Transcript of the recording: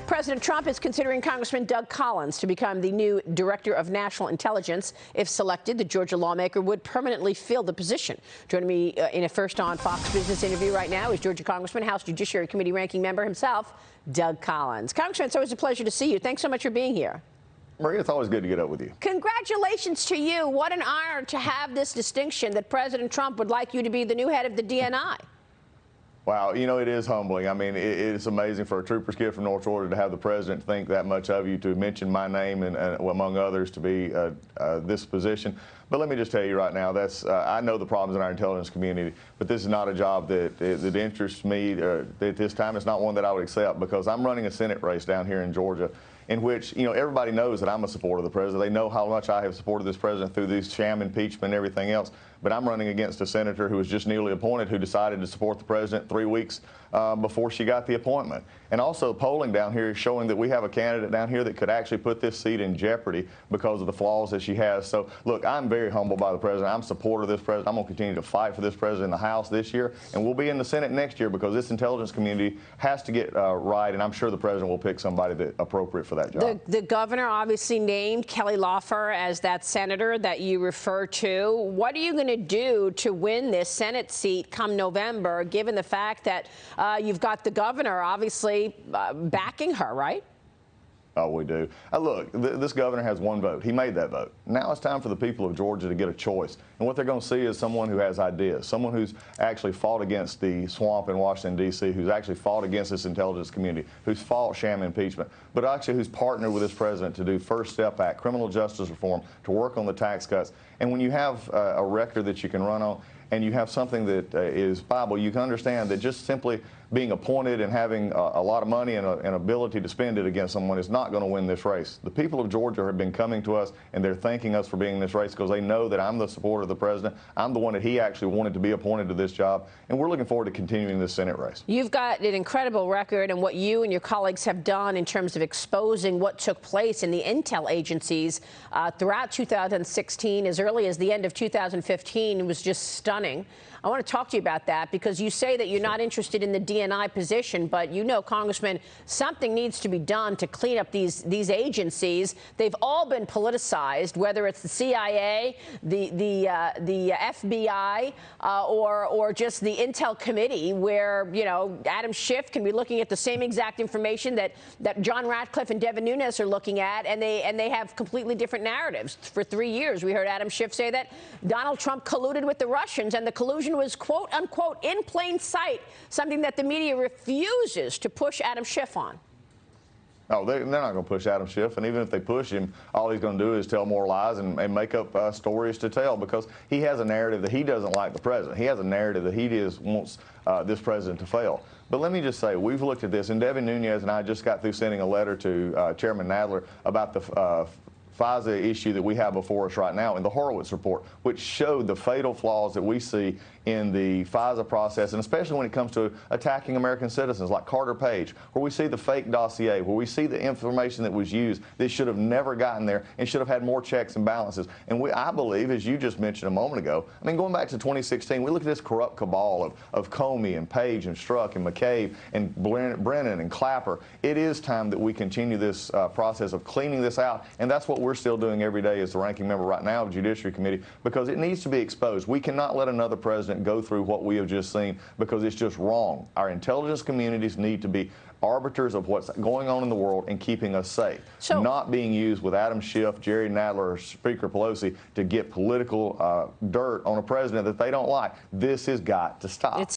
President Trump is considering Congressman Doug Collins to become the new Director of National Intelligence. If selected, the Georgia lawmaker would permanently fill the position. Joining me in a First on Fox Business interview right now is Georgia Congressman, House Judiciary Committee ranking member himself, Doug Collins. Congressman, it's always a pleasure to see you. Thanks so much for being here. Maria, it's always good to get up with you. Congratulations to you. What an honor to have this distinction that President Trump would like you to be the new head of the DNI. Wow, you know, it is humbling. I mean, it's amazing for a trooper's kid from North Georgia to have the president think that much of you, to mention my name and among others, to be this position. But let me just tell you right now, I know the problems in our intelligence community, but this is not a job that interests me at this time. It's not one that I would accept, because I'm running a Senate race down here in Georgia, in which, you know, everybody knows that I'm a supporter of the president. They know how much I have supported this president through these sham impeachment and everything else. But I'm running against a senator who was just newly appointed, who decided to support the president 3 weeks before she got the appointment. And also, polling down here is showing that we have a candidate down here that could actually put this seat in jeopardy because of the flaws that she has. So, look, I'm very humbled by the president. I'm a supporter of this president. I'm going to continue to fight for this president in the House this year, and we'll be in the Senate next year, because this intelligence community has to get right, and I'm sure the president will pick somebody that's appropriate for that job. The governor obviously named Kelly Loeffler as that senator that you refer to. What are you going to do to win this Senate seat come November, given the fact that you've got the governor obviously backing her, right? Oh, we do. Look, this governor has one vote. He made that vote. Now it's time for the people of Georgia to get a choice. And what they're going to see is someone who has ideas, someone who's actually fought against the swamp in Washington, D.C., who's actually fought against this intelligence community, who's fought sham impeachment, but actually who's partnered with this president to do First Step Act, criminal justice reform, to work on the tax cuts. And when you have a record that you can run on, and you have something that is viable, you can understand that just simply being appointed and having a lot of money and an ability to spend it against someone is not going to win this race. The people of Georgia have been coming to us, and they're thanking us for being in this race, because they know that I'm the supporter of the president. I'm the one that he actually wanted to be appointed to this job, and we're looking forward to continuing this Senate race. You've got an incredible record, and what you and your colleagues have done in terms of exposing what took place in the intel agencies throughout 2016, as early as the end of 2015, was just stunning. I want to talk to you about that, because you say that you're not interested in the DNI position, but you know, Congressman, something needs to be done to clean up these agencies. They've all been politicized, whether it's the CIA, the FBI, or just the Intel Committee, where, you know, Adam Schiff can be looking at the same exact information that John Ratcliffe and Devin Nunes are looking at, and they have completely different narratives. For 3 years, we heard Adam Schiff say that Donald Trump colluded with the Russians, and the collusion was, quote unquote, in plain sight, something that the media refuses to push Adam Schiff on. Oh, they're not going to push Adam Schiff, and even if they push him, all he's going to do is tell more lies and make up stories to tell, because he has a narrative that he doesn't like the president. He has a narrative that he wants this president to fail. But let me just say, we've looked at this, and Devin Nunes and I just got through sending a letter to Chairman Nadler about the FISA issue that we have before us right now, in the Horowitz report, which showed the fatal flaws that we see in the FISA process, and especially when it comes to attacking American citizens, like Carter Page, where we see the fake dossier, where we see the information that was used that should have never gotten there and should have had more checks and balances. And I believe, as you just mentioned a moment ago, I mean, going back to 2016, we look at this corrupt cabal of Comey and Page and Strzok and McCabe and Brennan and Clapper. It is time that we continue this process of cleaning this out, and that's what we're still doing every day as the ranking member right now of the Judiciary Committee, because it needs to be exposed. We cannot let another president go through what we have just seen, because it's just wrong. Our intelligence communities need to be arbiters of what's going on in the world and keeping us safe, not being used with Adam Schiff, Jerry Nadler, or Speaker Pelosi to get political dirt on a president that they don't like. This has got to stop.